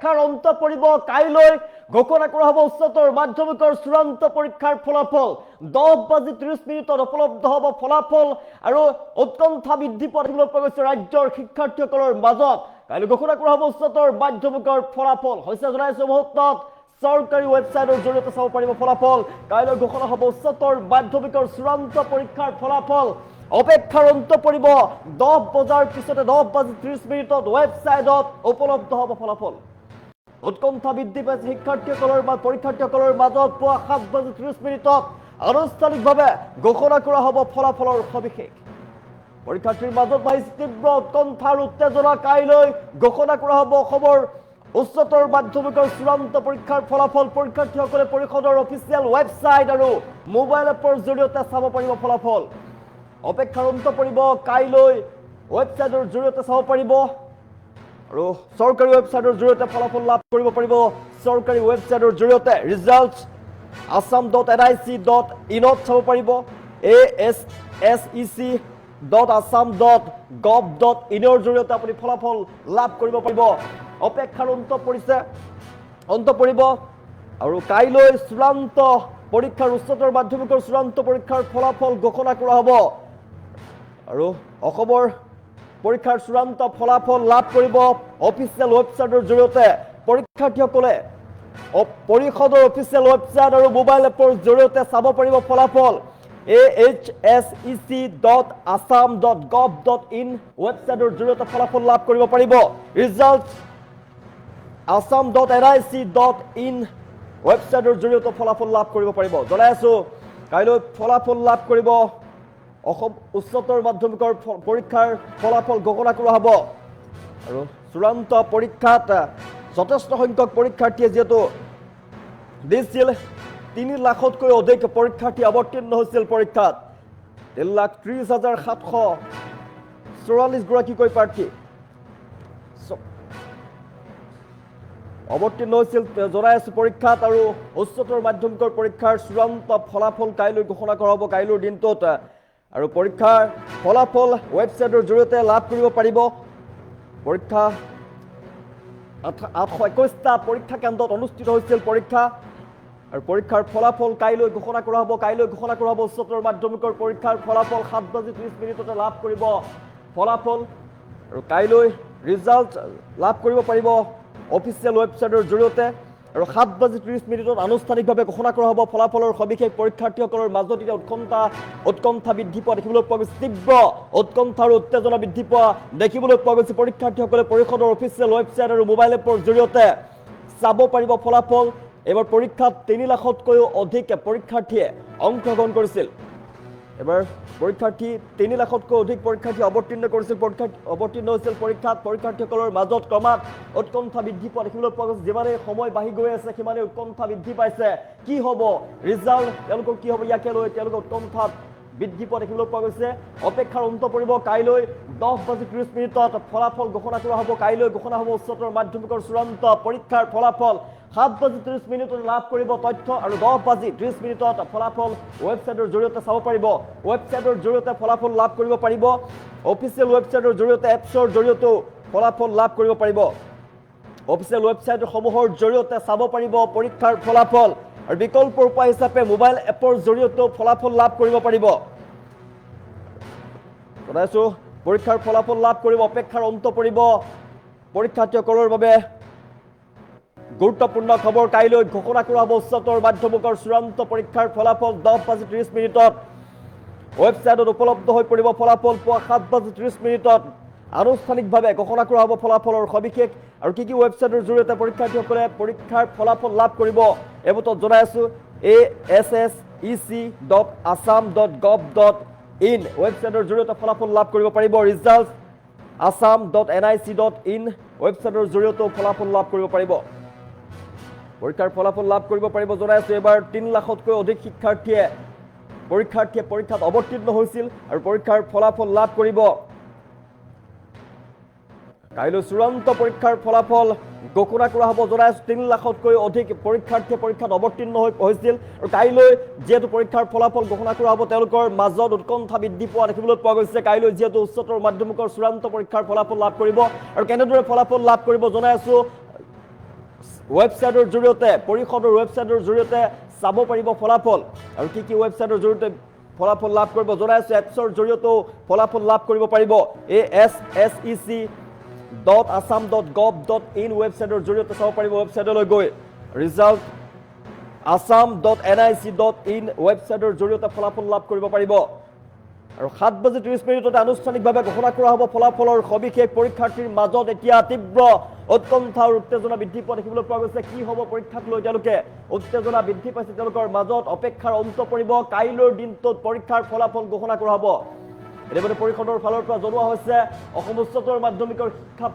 অপেক্ষাৰ অন্ত পৰিব কাইলৈ ঘোষণা কৰা হ'ব উচ্চতৰ মাধ্যমিকৰ চূড়ান্ত পৰীক্ষাৰ ফলাফল 10:30 উপলব্ধ হ'ব ফলাফল আৰু উৎকণ্ঠা বৃদ্ধি পোৱা দেখিবলৈ পোৱা গৈছে ৰাজ্যৰ শিক্ষাৰ্থীসকলৰ মাজত কাইলৈ ঘোষণা কৰা হ'ব উচ্চতৰ মাধ্যমিকৰ ফলাফল হৈছে জনাইছো মুহূৰ্তত চৰকাৰী ৱেবছাইটৰ জৰিয়তে চাব পাৰিব ফলাফল কাইলৈ ঘোষণা হ'ব উচ্চতৰ মাধ্যমিকৰ চূড়ান্ত পৰীক্ষাৰ ফলাফল অপেক্ষাৰ অন্ত পৰিব 10 বজাৰ পিছতে 10:30 ৱেবছাইটত উপলব্ধ হ'ব ফলাফল উৎকণ্ঠা বৃদ্ধি পাইছে পৰীক্ষাৰ্থীসকলৰ মাজত পুৱা 7:30 আনুষ্ঠানিকভাৱে ঘোষণা কৰা হ'ব ফলাফলৰ সবিশেষ পৰীক্ষাৰ্থীৰ মাজত বাঢ়িছে তীব্ৰ উৎকণ্ঠা আৰু উত্তেজনা কাইলৈ ঘোষণা কৰা হ'ব অসমৰ উচ্চতৰ মাধ্যমিকৰ চূড়ান্ত পৰীক্ষাৰ ফলাফল পৰীক্ষাৰ্থীসকলে পৰিষদৰ অফিচিয়েল ৱেবছাইট আৰু মোবাইল এপৰ জৰিয়তে চাব পাৰিব ফলাফল অপেক্ষাৰ অন্ত পৰিব কাইলৈ ৱেবছাইটৰ জৰিয়তে চাব পাৰিব আৰু চৰকাৰী ৱেবছাইটৰ জৰিয়তে ফলাফল লাভ কৰিব পাৰিব চৰকাৰী ৱেবছাইটৰ জৰিয়তে ৰিজাল্টছ assam.nic.in চাব পাৰিব assec.assam.gov.in জৰিয়তে আপুনি ফলাফল লাভ কৰিব পাৰিব অপেক্ষাৰ অন্ত পৰিব আৰু কাইলৈ চূড়ান্ত পৰীক্ষাৰ উচ্চতৰ মাধ্যমিকৰ চূড়ান্ত পৰীক্ষাৰ ফলাফল ঘোষণা কৰা হ'ব আৰু অসমৰ পৰীক্ষাৰ চূড়ান্ত ফলাফল লাভ কৰিব অফিচিয়েল ৱেবছাইটৰ জৰিয়তে পৰীক্ষাৰ্থীসকলে পৰিষদৰ অফিচিয়েল ৱেবছাইট আৰু মোবাইল এপৰ জৰিয়তে চাব পাৰিব ফলাফল ahsec.assam.gov.in ৱেবছাইটৰ জৰিয়তে ফলাফল লাভ কৰিব পাৰিব ৰিজাল্ট assam.nic.in ৱেবছাইটৰ জৰিয়তে ফলাফল লাভ কৰিব পাৰিব জনাই আছো কাইলৈ ফলাফল লাভ কৰিব অসম উচ্চতৰ মাধ্যমিকৰ পৰীক্ষাৰ ফলাফল ঘোষণা কৰা হ'ব আৰু চূড়ান্ত পৰীক্ষাত যথেষ্ট সংখ্যক পৰীক্ষাৰ্থীয়ে যেহেতু দিছিল 3 লাখতকৈ অধিক পৰীক্ষাৰ্থী অৱতীৰ্ণ হৈছিল পৰীক্ষাত 3,30,744 গৰাকীকৈ প্ৰাৰ্থী অৱতীৰ্ণ হৈছিল জনাই আছো পৰীক্ষাত আৰু উচ্চতৰ মাধ্যমিকৰ পৰীক্ষাৰ চূড়ান্ত ফলাফল কাইলৈ ঘোষণা কৰা হ'ব কাইলৈৰ দিনটোত আৰু পৰীক্ষাৰ ফলাফল ৱেবছাইটৰ জৰিয়তে লাভ কৰিব পাৰিব পৰীক্ষা 821টা পৰীক্ষা কেন্দ্ৰত অনুষ্ঠিত হৈছিল পৰীক্ষা আৰু পৰীক্ষাৰ ফলাফল কাইলৈ ঘোষণা কৰা হ'ব উচ্চতৰ মাধ্যমিকৰ পৰীক্ষাৰ ফলাফল 7:30 লাভ কৰিব ফলাফল আৰু কাইলৈ ৰিজাল্ট লাভ কৰিব পাৰিব অফিচিয়েল ৱেবছাইটৰ জৰিয়তে আৰু 7:30 আনুষ্ঠানিকভাৱে ঘোষণা কৰা হ'ব ফলাফলৰ সবিশেষ পৰীক্ষাৰ্থীসকলৰ মাজত এতিয়া উৎকণ্ঠা বৃদ্ধি পোৱা দেখিবলৈ পোৱা গৈছে তীব্ৰ উৎকণ্ঠা আৰু উত্তেজনা বৃদ্ধি পোৱা দেখিবলৈ পোৱা গৈছে পৰীক্ষাৰ্থীসকলে পৰিষদৰ অফিচিয়েল ৱেবছাইট আৰু মোবাইল এপৰ জৰিয়তে চাব পাৰিব ফলাফল এবাৰ পৰীক্ষাত 3 লাখতকৈও অধিক পৰীক্ষাৰ্থীয়ে অংশগ্ৰহণ কৰিছিল এবাৰ পৰীক্ষাৰ্থী 3 লাখতকৈ অধিক পৰীক্ষাৰ্থী অৱতীৰ্ণ হৈছিল পৰীক্ষাত পৰীক্ষাৰ্থীসকলৰ মাজত ক্ৰমাৎ উৎকণ্ঠা বৃদ্ধি পোৱা দেখিবলৈ পোৱা গৈছে যিমানে সময় বাঢ়ি গৈ আছে সিমানে উৎকণ্ঠা বৃদ্ধি পাইছে কি হ'ব ৰিজাল্ট তেওঁলোকৰ কি হ'ব ইয়াকে লৈ তেওঁলোকৰ উৎকণ্ঠা বৃদ্ধি পোৱা দেখিবলৈ পোৱা গৈছে অপেক্ষাৰ অন্ত পৰিব কাইলৈ 10:30 ফলাফল ঘোষণা কৰা হ'ব কাইলৈ ঘোষণা হ'ব উচ্চতৰ মাধ্যমিকৰ চূড়ান্ত পৰীক্ষাৰ ফলাফল 7:30 লাভ কৰিব তথ্য আৰু 10:30 ফলাফল ৱেবছাইটৰ জৰিয়তে চাব পাৰিব ৱেবছাইটৰ জৰিয়তে ফলাফল লাভ কৰিব পাৰিব অফিচিয়েল ৱেবছাইটৰ জৰিয়তে এপছৰ জৰিয়তেও ফলাফল লাভ কৰিব পাৰিব অফিচিয়েল ৱেবছাইটসমূহৰ জৰিয়তে চাব পাৰিব পৰীক্ষাৰ ফলাফল আৰু বিকল্প উপায় হিচাপে মোবাইল এপৰ জৰিয়তেও ফলাফল লাভ কৰিব পাৰিব জনাইছো পৰীক্ষাৰ ফলাফল লাভ কৰিব অপেক্ষাৰ অন্ত পৰিব পৰীক্ষাৰ্থীসকলৰ বাবে গুৰুত্বপূৰ্ণ খবৰ কাইলৈ ঘোষণা কৰা হ'ব উচ্চতৰ মাধ্যমিকৰ চূড়ান্ত পৰীক্ষাৰ ফলাফল 10:30 ৱেবছাইটত উপলব্ধ হৈ পৰিব ফলাফল পুৱা 7:30 আনুষ্ঠানিকভাৱে ঘোষণা কৰা হ'ব ফলাফলৰ সবিশেষ আৰু কি ৱেবছাইটৰ জৰিয়তে পৰীক্ষাৰ্থীসকলে পৰীক্ষাৰ ফলাফল লাভ কৰিব এবতত জনাই আছো assec.assam.gov.in ৱেবছাইটৰ জৰিয়তে ফলাফল লাভ কৰিব পাৰিব ৰিজাল্টছ assam.nic.in ৱেবছাইটৰ জৰিয়তে ফলাফল লাভ কৰিব পাৰিব পৰীক্ষাৰ ফলাফল লাভ কৰিব পাৰিব জনাই আছো এবাৰ 3 লাখতকৈ অধিক পৰীক্ষাৰ্থীয়ে পৰীক্ষাত অৱতীৰ্ণ হৈছিল আৰু পৰীক্ষাৰ ফলাফল লাভ কৰিব কাইলৈ চূড়ান্ত পৰীক্ষাৰ ফলাফল ঘোষণা কৰা হ'ব জনাই আছো 3 লাখতকৈ অধিক পৰীক্ষাৰ্থীয়ে পৰীক্ষাত অৱতীৰ্ণ হৈছিল আৰু কাইলৈ যেহেতু পৰীক্ষাৰ ফলাফল ঘোষণা কৰা হ'ব তেওঁলোকৰ মাজত উৎকণ্ঠা বৃদ্ধি পোৱা দেখিবলৈ পোৱা গৈছে কাইলৈ যেহেতু উচ্চতৰ মাধ্যমিকৰ চূড়ান্ত পৰীক্ষাৰ ফলাফল লাভ কৰিব আৰু কেনেদৰে ফলাফল লাভ কৰিব জনাই আছো ৱেবছাইটৰ জৰিয়তে পৰিষদৰ ৱেবছাইটৰ জৰিয়তে চাব পাৰিব ফলাফল আৰু কি ৱেবছাইটৰ জৰিয়তে ফলাফল লাভ কৰিব জনাই আছো এপছৰ জৰিয়তেও ফলাফল লাভ কৰিব পাৰিব assec.assam.gov.in ৱেবছাইটৰ জৰিয়তে চাব পাৰিব ৱেবছাইটলৈ গৈ ৰিজাল্ট assam.nic.in ৱেবছাইটৰ জৰিয়তে ফলাফল লাভ কৰিব পাৰিব আৰু 7:30 আনুষ্ঠানিকভাৱে ঘোষণা কৰা হ'ব ফলাফলৰ সবিশেষ পৰীক্ষাৰ্থীৰ মাজত এতিয়া তীব্ৰ উৎকণ্ঠা আৰু উত্তেজনা বৃদ্ধি পোৱা দেখিবলৈ পোৱা গৈছে কি হ'ব পৰীক্ষাক লৈ তেওঁলোকে উত্তেজনা বৃদ্ধি পাইছে তেওঁলোকৰ মাজত অপেক্ষাৰ অন্ত পৰিব কাইলৈৰ দিনটোত পৰীক্ষাৰ ফলাফল ঘোষণা কৰা হ'ব ইতিমধ্যে পৰিষদৰ ফালৰ পৰা জনোৱা হৈছে অসম উচ্চতৰ মাধ্যমিকৰ শিক্ষা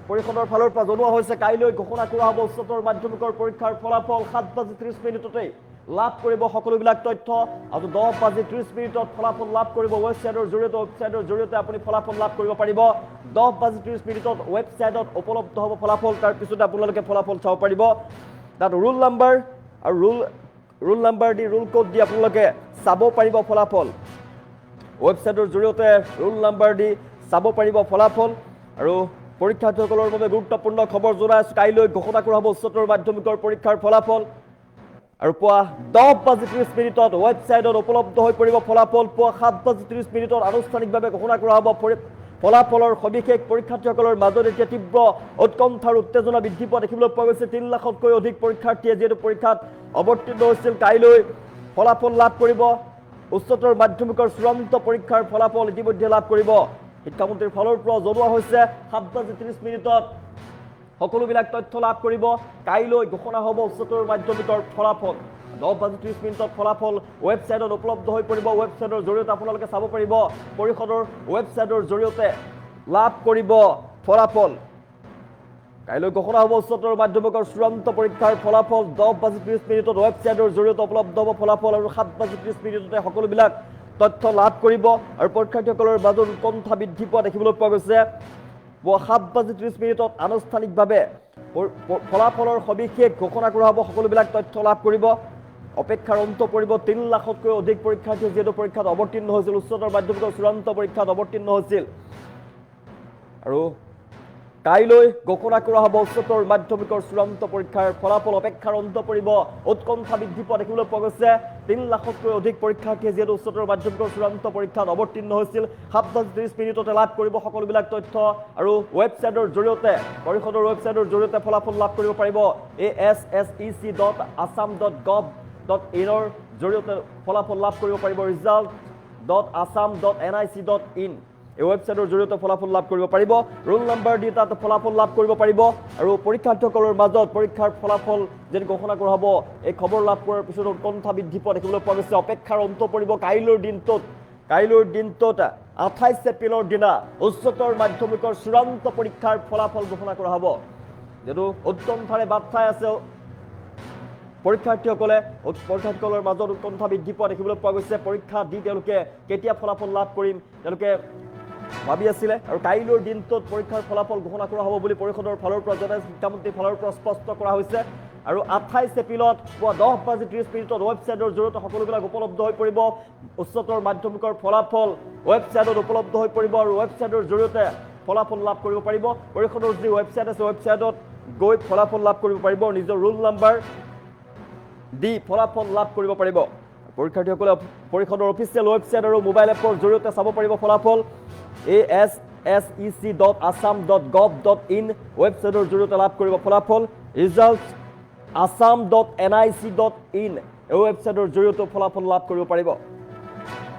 পৰিষদৰ ফালৰ পৰা জনোৱা হৈছে কাইলৈ ঘোষণা কৰা হ'ব উচ্চতৰ মাধ্যমিকৰ পৰীক্ষাৰ ফলাফল 7:30 লাভ কৰিব সকলোবিলাক তথ্য আৰু 10:30 ফলাফল লাভ কৰিব ৱেবছাইটৰ জৰিয়তে আপুনি ফলাফল লাভ কৰিব পাৰিব 10:30 ৱেবছাইটত উপলব্ধ হ'ব ফলাফল তাৰ পিছতে আপোনালোকে ফলাফল চাব পাৰিব তাত ৰুল নাম্বাৰ আৰু ৰুল নাম্বাৰ দি ৰুল কোড দি আপোনালোকে চাব পাৰিব ফলাফল ৱেবছাইটৰ জৰিয়তে ৰুল নাম্বাৰ দি চাব পাৰিব ফলাফল আৰু পৰীক্ষাৰ্থীসকলৰ বাবে গুৰুত্বপূৰ্ণ খবৰ জনাই আছো কাইলৈ ঘোষণা কৰা হ'ব উচ্চতৰ মাধ্যমিকৰ পৰীক্ষাৰ ফলাফল আৰু পুৱা 10:30 ৱেবছাইটত উপলব্ধ হৈ পৰিব ফলাফল পুৱা 7:30 আনুষ্ঠানিকভাৱে ঘোষণা কৰা হ'ব ফলাফলৰ সবিশেষ পৰীক্ষাৰ্থীসকলৰ মাজত এতিয়া তীব্ৰ উৎকণ্ঠা আৰু উত্তেজনা বৃদ্ধি পোৱা দেখিবলৈ পোৱা গৈছে 3 লাখতকৈ অধিক পৰীক্ষাৰ্থীয়ে যিহেতু পৰীক্ষাত অৱতীৰ্ণ হৈছিল কাইলৈ ফলাফল লাভ কৰিব উচ্চতৰ মাধ্যমিকৰ চূড়ান্ত পৰীক্ষাৰ ফলাফল ইতিমধ্যে লাভ কৰিব শিক্ষামন্ত্ৰীৰ ফালৰ পৰা জনোৱা হৈছে 7:30 সকলোবিলাক তথ্য লাভ কৰিব কাইলৈ ঘোষণা হ'ব উচ্চতৰ মাধ্যমিকৰ ফলাফল 10:30 ফলাফল ৱেবছাইটত উপলব্ধ হৈ পৰিব ৱেবছাইটৰ জৰিয়তে আপোনালোকে চাব পাৰিব পৰিষদৰ ৱেবছাইটৰ জৰিয়তে লাভ কৰিব ফলাফল কাইলৈ ঘোষণা হ'ব উচ্চতৰ মাধ্যমিকৰ চূড়ান্ত পৰীক্ষাৰ ফলাফল 10:30 ৱেবছাইটৰ জৰিয়তে উপলব্ধ হ'ব ফলাফল আৰু 7:30 সকলোবিলাক তথ্য লাভ কৰিব আৰু পৰীক্ষাৰ্থীসকলৰ মাজত উৎকণ্ঠা বৃদ্ধি পোৱা দেখিবলৈ পোৱা গৈছে 7:30 আনুষ্ঠানিকভাৱে ফলাফলৰ সবিশেষ ঘোষণা কৰা হ'ব সকলোবিলাক তথ্য লাভ কৰিব অপেক্ষাৰ অন্ত পৰিব 3 লাখতকৈ অধিক পৰীক্ষাৰ্থী যিহেতু পৰীক্ষাত অৱতীৰ্ণ হৈছিল উচ্চতৰ মাধ্যমিকৰ চূড়ান্ত পৰীক্ষাত অৱতীৰ্ণ হৈছিল আৰু কাইলৈ ঘোষণা কৰা হ'ব উচ্চতৰ মাধ্যমিকৰ চূড়ান্ত পৰীক্ষাৰ ফলাফল অপেক্ষাৰ অন্ত পৰিব উৎকণ্ঠা বৃদ্ধি পোৱা দেখিবলৈ পোৱা গৈছে 3 লাখতকৈ অধিক পৰীক্ষাৰ্থীয়ে যিহেতু উচ্চতৰ মাধ্যমিকৰ চূড়ান্ত পৰীক্ষাত অৱতীৰ্ণ হৈছিল 7:30 লাভ কৰিব সকলোবিলাক তথ্য আৰু ৱেবছাইটৰ জৰিয়তে পৰিষদৰ ৱেবছাইটৰ জৰিয়তে ফলাফল লাভ কৰিব পাৰিব assec.assam.gov.in জৰিয়তে ফলাফল লাভ কৰিব পাৰিব result.assam.nic.in এই ৱেবছাইটৰ জৰিয়তে ফলাফল লাভ কৰিব পাৰিব ৰোল নাম্বাৰ দি তাত ফলাফল লাভ কৰিব পাৰিব আৰু পৰীক্ষাৰ্থীসকলৰ মাজত পৰীক্ষাৰ ফলাফল যেন ঘোষণা কৰা হ'ব এই খবৰ লাভ কৰাৰ পিছত উৎকণ্ঠা বৃদ্ধি পোৱা দেখিবলৈ পোৱা গৈছে অপেক্ষাৰ অন্ত পৰিব কাইলৈৰ দিনটোত 28 এপ্ৰিলৰ দিনা উচ্চতৰ মাধ্যমিকৰ চূড়ান্ত পৰীক্ষাৰ ফলাফল ঘোষণা কৰা হ'ব যেটো উৎকণ্ঠাৰে বাট চাই আছে পৰীক্ষাৰ্থীসকলৰ মাজত উৎকণ্ঠা বৃদ্ধি পোৱা দেখিবলৈ পোৱা গৈছে পৰীক্ষা দি তেওঁলোকে কেতিয়া ফলাফল লাভ কৰিম তেওঁলোকে ভাবি আছিলে আৰু কাইলৈৰ দিনটোত পৰীক্ষাৰ ফলাফল ঘোষণা কৰা হ'ব বুলি পৰিষদৰ ফালৰ পৰা জনাই শিক্ষামন্ত্ৰীৰ ফালৰ পৰা স্পষ্ট কৰা হৈছে আৰু 28 এপ্ৰিলত পুৱা 10:30 ৱেবছাইটৰ জৰিয়তে সকলোবিলাক উপলব্ধ হৈ পৰিব উচ্চতৰ মাধ্যমিকৰ ফলাফল ৱেবছাইটত উপলব্ধ হৈ পৰিব আৰু ৱেবছাইটৰ জৰিয়তে ফলাফল লাভ কৰিব পাৰিব পৰিষদৰ যি ৱেবছাইট আছে ৱেবছাইটত গৈ ফলাফল লাভ কৰিব পাৰিব নিজৰ ৰোল নাম্বাৰ দি ফলাফল লাভ কৰিব পাৰিব পৰীক্ষাৰ্থীসকলে পৰিষদৰ অফিচিয়েল ৱেবছাইট আৰু মোবাইল এপৰ জৰিয়তে চাব পাৰিব ফলাফল assec.assam.gov.in ৱেবছাইটৰ জৰিয়তে লাভ কৰিব ফলাফল result.assam.nic.in এই ৱেবছাইটৰ জৰিয়তে ফলাফল লাভ কৰিব পাৰিব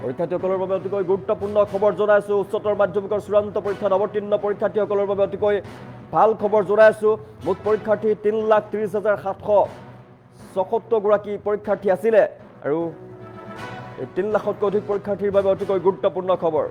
পৰীক্ষাৰ্থীসকলৰ বাবে অতিকৈ গুৰুত্বপূৰ্ণ খবৰ জনাইছো উচ্চতৰ মাধ্যমিকৰ চূড়ান্ত পৰীক্ষাত অৱতীৰ্ণ পৰীক্ষাৰ্থীসকলৰ বাবে অতিকৈ ভাল খবৰ জনাইছো মুঠ পৰীক্ষাৰ্থী 3,30,776 গৰাকী পৰীক্ষাৰ্থী আছিল আৰু 3 লাখতকৈ অধিক পৰীক্ষাৰ্থীৰ বাবে অতিকৈ গুৰুত্বপূৰ্ণ খবৰ